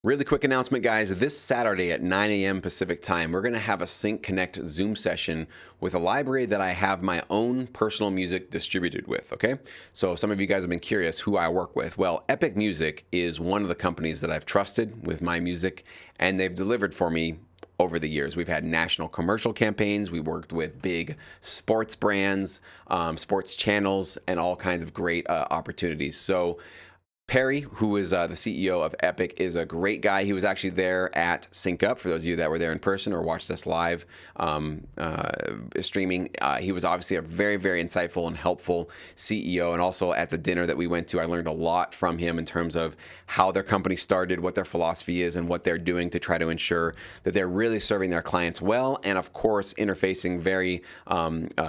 Really quick announcement, guys. This Saturday at 9 a.m. Pacific time, we're going to have a Sync Connect Zoom session with a library that I have my own personal music distributed with, okay? So some of you guys have been curious who I work with. Well, Epic Music is one of the companies that I've trusted with my music, and they've delivered for me over the years. We've had national commercial campaigns. We worked with big sports brands, sports channels, and all kinds of great opportunities. So Perry, who is the CEO of Epic, is a great guy. He was actually there at Sync Up, for those of you that were there in person or watched us live streaming. He was obviously a very, very insightful and helpful CEO. And also at the dinner that we went to, I learned a lot from him in terms of how their company started, what their philosophy is, and what they're doing to try to ensure that they're really serving their clients well. And of course, interfacing very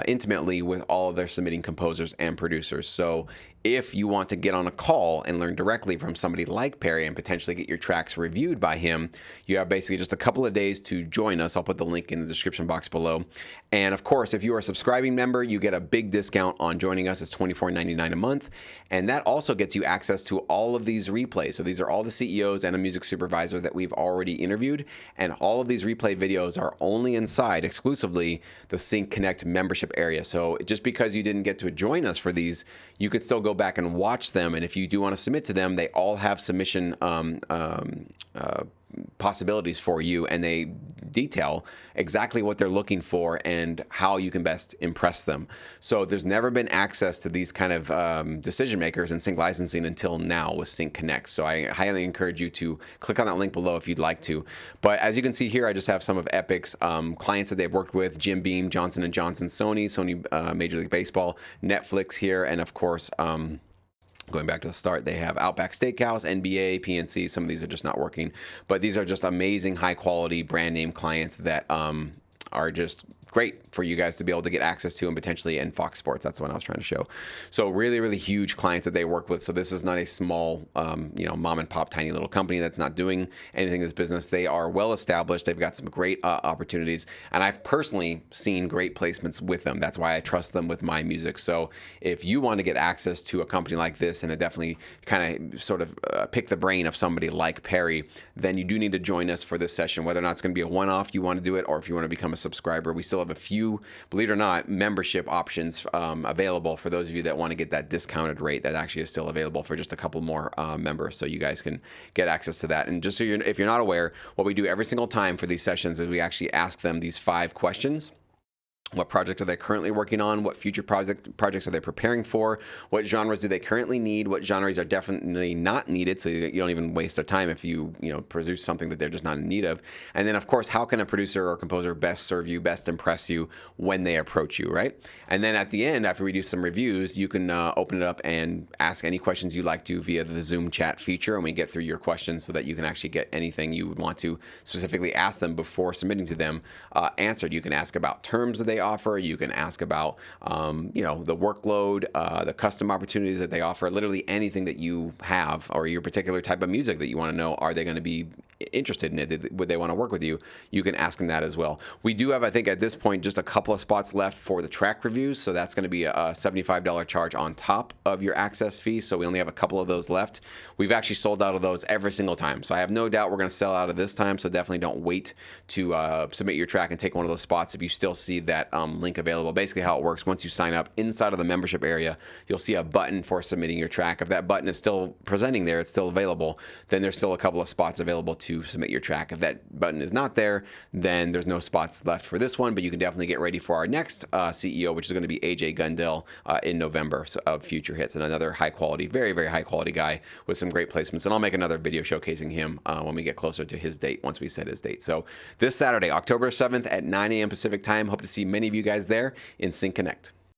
intimately with all of their submitting composers and producers. So if you want to get on a call and learn directly from somebody like Perry and potentially get your tracks reviewed by him, you have basically just a couple of days to join us. I'll put the link in the description box below. And of course, if you are a subscribing member, you get a big discount on joining us. It's $24.99 a month. And that also gets you access to all of these replays. So these are all the CEOs and a music supervisor that we've already interviewed. And all of these replay videos are only inside exclusively the Sync Connect membership area. So just because you didn't get to join us for these, you could still go back and watch them. And if you do want to submit to them, they all have submission possibilities for you, and they detail exactly what they're looking for and how you can best impress them. So there's never been access to these kind of decision makers in sync licensing until now with Sync Connect. So I highly encourage you to click on that link below if you'd like to. But as you can see here, I just have some of Epic's clients that they've worked with: Jim Beam, Johnson & Johnson, Sony Major League Baseball, Netflix here, and of course, going back to the start, they have Outback Steakhouse, NBA, PNC. Some of these are just not working, but these are just amazing, high quality brand name clients that are just great for you guys to be able to get access to, and potentially in Fox Sports. That's the one I was trying to show. So really, really huge clients that they work with. So this is not a small, mom and pop, tiny little company that's not doing anything in this business. They are well established. They've got some great opportunities, and I've personally seen great placements with them. That's why I trust them with my music. So if you want to get access to a company like this, and definitely kind of sort of pick the brain of somebody like Perry, then you do need to join us for this session. Whether or not it's going to be a one-off, you want to do it, or if you want to become a subscriber, we still have a few, believe it or not, membership options available for those of you that want to get that discounted rate. That actually is still available for just a couple more members, so you guys can get access to that. And just so if you're not aware, what we do every single time for these sessions is we actually ask them these 5 questions. What projects are they currently working on? What future projects are they preparing for? What genres do they currently need? What genres are definitely not needed, so you don't even waste their time if you produce something that they're just not in need of? And then, of course, how can a producer or composer best serve you, best impress you when they approach you, right? And then at the end, after we do some reviews, you can open it up and ask any questions you'd like to via the Zoom chat feature, and we get through your questions so that you can actually get anything you would want to specifically ask them before submitting to them answered. You can ask about terms that they offer. You can ask about the workload, the custom opportunities that they offer, literally anything that you have, or your particular type of music that you want to know. Are they going to be interested in it? Would they want to work with you? You can ask them that as well. We do have, I think at this point, just a couple of spots left for the track reviews, so that's going to be a $75 charge on top of your access fee. So we only have a couple of those left. We've actually sold out of those every single time, so I have no doubt we're going to sell out of this time. So definitely don't wait to submit your track and take one of those spots if you still see that link available. Basically how it works: once you sign up inside of the membership area, you'll see a button for submitting your track. If that button is still presenting there, it's still available, then there's still a couple of spots available to submit your track. If that button is not there, then there's no spots left for this one, but you can definitely get ready for our next CEO, which is going to be AJ Gundel in November, of Future Hits, and another high quality, very, very high quality guy with some great placements. And I'll make another video showcasing him when we get closer to his date, once we set his date. So this Saturday, October 7th at 9 a.m. Pacific time, hope to see many of you guys there in Sync Connect.